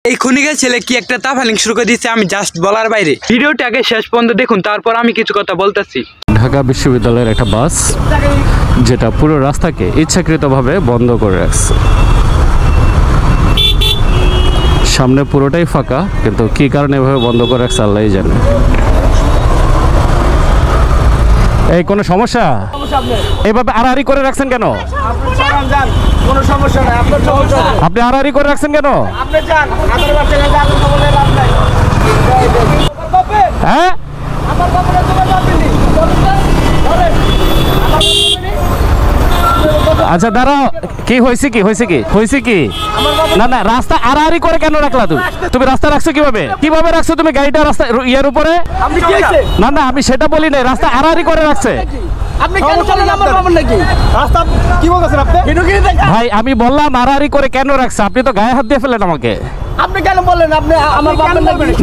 এই খুনিকে ছেলে কি একটা তাফালিং শুরু করে দিচ্ছে, আমি জাস্ট বলার বাইরে। ভিডিওটা আগে শেষ পর্যন্ত দেখুন, তারপর আমি কিছু কথা বলতেছি। ঢাকা বিশ্ববিদ্যালয়ের একটা বাস যেটা পুরো রাস্তাকে ইচ্ছাকৃতভাবে বন্ধ করে রাখছে। সামনে পুরোটাই ফাঁকা, কিন্তু কি কারণে এভাবে বন্ধ করে রাখছে আল্লাহই জানে। এই কোনো সমস্যা? এইভাবে আড়াআড়ি করে রাখছেন কেন? আপনি আড়াআড়ি করে রাখছেন কেন? হ্যাঁ, আচ্ছা দাঁড়াও, কি হয়েছে কি? না না, রাস্তা আড়াআড়ি করে কেন রাখলা? তুমি রাস্তা রাখছো কিভাবে রাখছো তুমি গাড়িটা রাস্তা ইয়ার উপরে? না না, আমি সেটা বলি না, রাস্তা আড়াআড়ি করে রাখছে। ভাই আমি বললাম আড়াআড়ি করে কেন রাখছে, আপনি তো গায়ে হাত দিয়ে ফেলেন আমাকে। আপনি কেন বললেন? আপনি আমার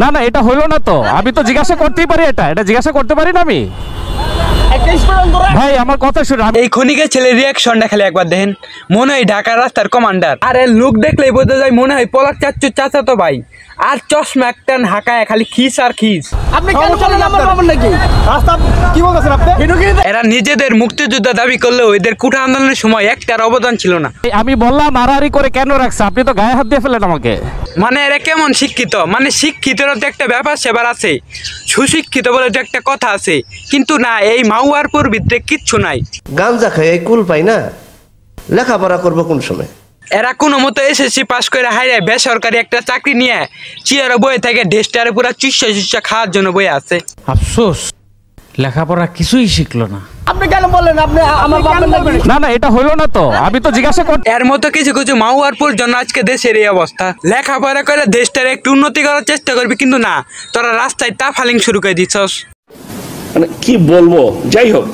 না না, এটা হইলো না তো, আমি তো জিজ্ঞাসা করতেই পারি, এটা জিজ্ঞাসা করতে পারি না আমি? ভাই আমার কথা শুনুন। এই খনিকে ছেলে রিয়াকশনটা খালি একবার দেখেন, মনে হয় ঢাকার রাস্তার কমান্ডার। আর এর লুক দেখলেই বোঝা যায় মনে হয় পলাশ চাচ্চুর চাচাতো ভাই। আর চশমা একটা হাঁকায় খালি খিস আর খিস। আপনি কেন বললেন আমার বাবার নাকি? রাস্তা কি বলছেন আপনি? এরা নিজেদের মুক্তিযোদ্ধা দাবি করলেও এদের কুঠা আন্দোলনের সময় একটার অবদান ছিল না। আমি বললাম আড়াআড়ি করে কেন রাখছে, আপনি তো গায়ে হাত দিয়ে ফেলেন আমাকে। মানে এরা কেমন শিক্ষিত, মানে শিক্ষিতরা তো একটা ব্যাপার সেবার আছে, সুশিক্ষিত বলে তো একটা কথা আছে, কিন্তু না, এই মাউয়ারপুর ভিতরে কিচ্ছু নাই। গাঞ্জা খাই এই কুল পাই না, লেখাপড়া করবো কোন সময়? এরা কোনো মতো এসএসসি পাস করে হাইরে বেসরকারি একটা চাকরি নিয়ে চেয়ারে বয়ে থেকে ডেস্টারে পুরা চুষা খাওয়ার জন্য বয়ে আছে। আফসোস, লেখাপড়া কিছুই শিখলো না। আপনি কেন বললেন? আপনি আমার বাবার নাকি? না না, এটা হইলো না তো, আমি তো জিজ্ঞাসা করতে। এর মতো কিছু কিছু মাউয়ারপুর জন্য আজকে দেশের এই অবস্থা। লেখাপড়া করে দেশটার একটু উন্নতি করার চেষ্টা করবি, কিন্তু না, তোরা রাস্তায় তাফালিং শুরু করে দিচ্ছস। মানে কি বলবো, যাই হোক।